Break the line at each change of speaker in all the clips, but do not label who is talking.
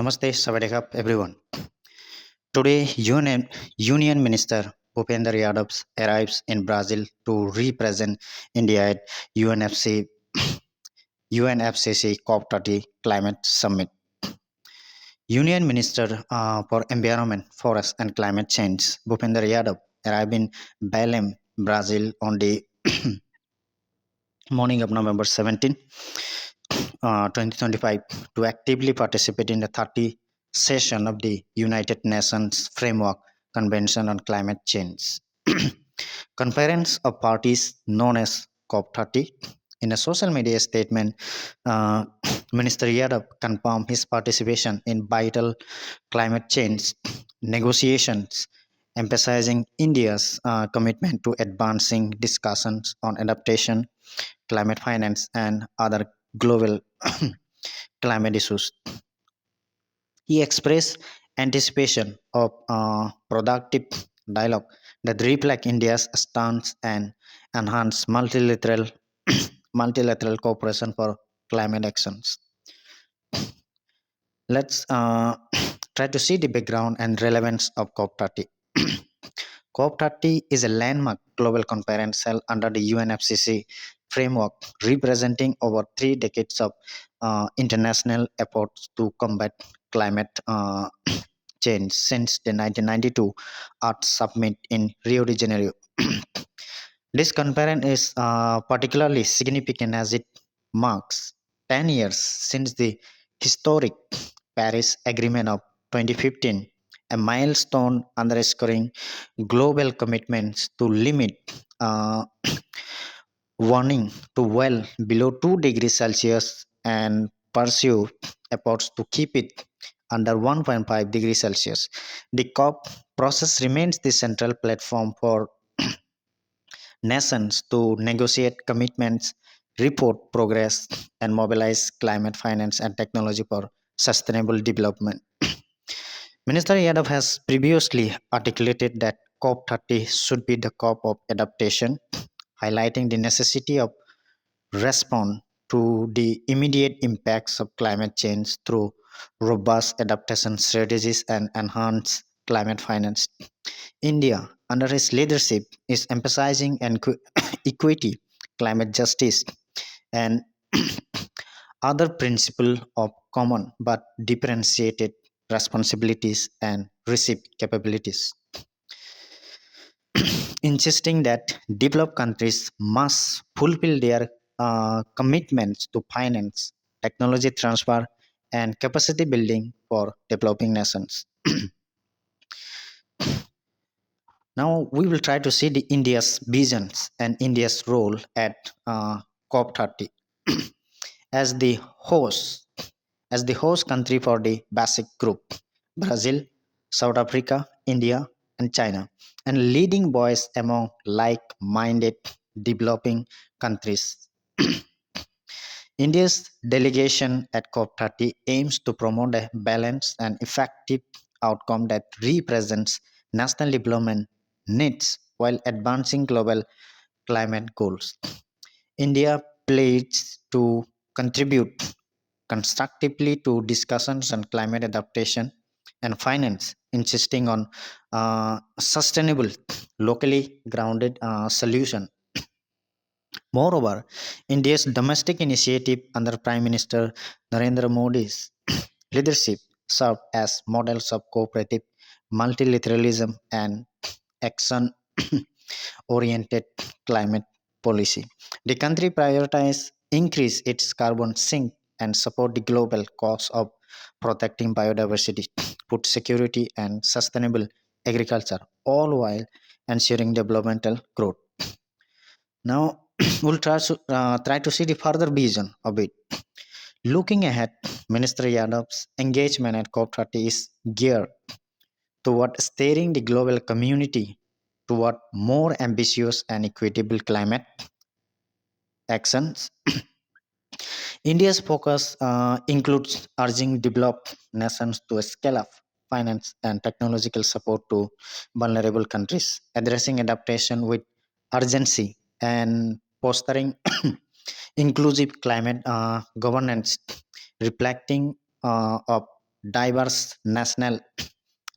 Namaste, Savadekap, everyone. Today, Union Minister Bhupender Yadav arrives in Brazil to represent India at UNFCCC COP30 Climate Summit. Union Minister for Environment, Forest and Climate Change Bhupender Yadav arrived in Belem, Brazil on the morning of November 17, 2025 to actively participate in the 30th session of the United Nations Framework Convention on Climate Change. Conference of Parties known as COP30. In a social media statement, uh, Minister Yadav confirmed his participation in vital climate change negotiations, emphasizing India's commitment to advancing discussions on adaptation, climate finance, and other global climate issues. He expressed anticipation of productive dialogue that reflect India's stance and enhance multilateral cooperation for climate actions. Let's try to see the background and relevance of COP30. COP30 is a landmark global conference held under the UNFCCC framework, representing over 3 decades of international efforts to combat climate change since the 1992 Earth Summit in Rio de Janeiro. This conference is particularly significant as it marks 10 years since the historic Paris Agreement of 2015, a milestone underscoring global commitments to limit uh, warming to well below 2 degrees Celsius and pursue efforts to keep it under 1.5 degrees Celsius. The COP process remains the central platform for nations to negotiate commitments, report progress, and mobilize climate finance and technology for sustainable development. Minister Yadav has previously articulated that COP30 should be the COP of adaptation, highlighting the necessity of respond to the immediate impacts of climate change through robust adaptation strategies and enhanced climate finance. India, under its leadership, is emphasizing equity, climate justice, and other principles of common but differentiated responsibilities and receipt capabilities, insisting that developed countries must fulfill their commitments to finance, technology transfer, and capacity building for developing nations. Now we will try to see the India's visions and India's role at COP30 as the host as the host country for the basic group. Brazil, South Africa, India, and China, and leading voice among like-minded developing countries. India's delegation at COP30 aims to promote a balanced and effective outcome that represents national development needs while advancing global climate goals. India pledged to contribute constructively to discussions on climate adaptation and finance, insisting on sustainable, locally grounded solution. Moreover, India's domestic initiative under Prime Minister Narendra Modi's leadership served as models of cooperative multilateralism and action oriented climate policy. The country prioritized increase its carbon sink and support the global cause of protecting biodiversity, food security, and sustainable agriculture, all while ensuring developmental growth. Now, we'll try to see the further vision of it. Looking ahead, Minister Yadav's engagement at COP30 is geared toward steering the global community toward more ambitious and equitable climate actions. India's focus includes urging developed nations to scale up finance and technological support to vulnerable countries, addressing adaptation with urgency, and fostering inclusive climate governance, reflecting of diverse national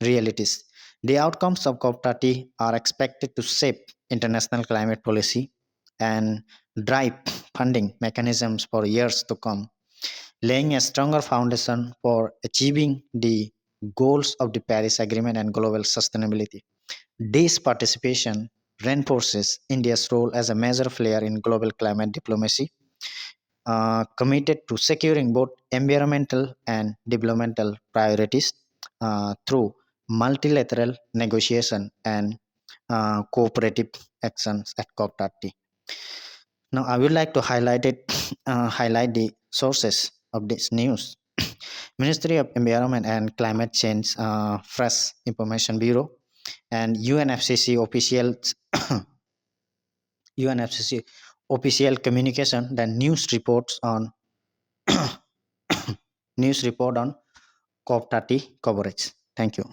realities. The outcomes of COP30 are expected to shape international climate policy and drive funding mechanisms for years to come, laying a stronger foundation for achieving the goals of the Paris Agreement and global sustainability. This participation reinforces India's role as a major player in global climate diplomacy, committed to securing both environmental and developmental priorities through multilateral negotiation and cooperative actions at COP30. Now, I would like to highlight the sources of this news. Ministry of Environment and Climate Change Fresh Information Bureau and UNFCCC officials UNFCCC official communication, the news report on COP30 coverage. Thank you.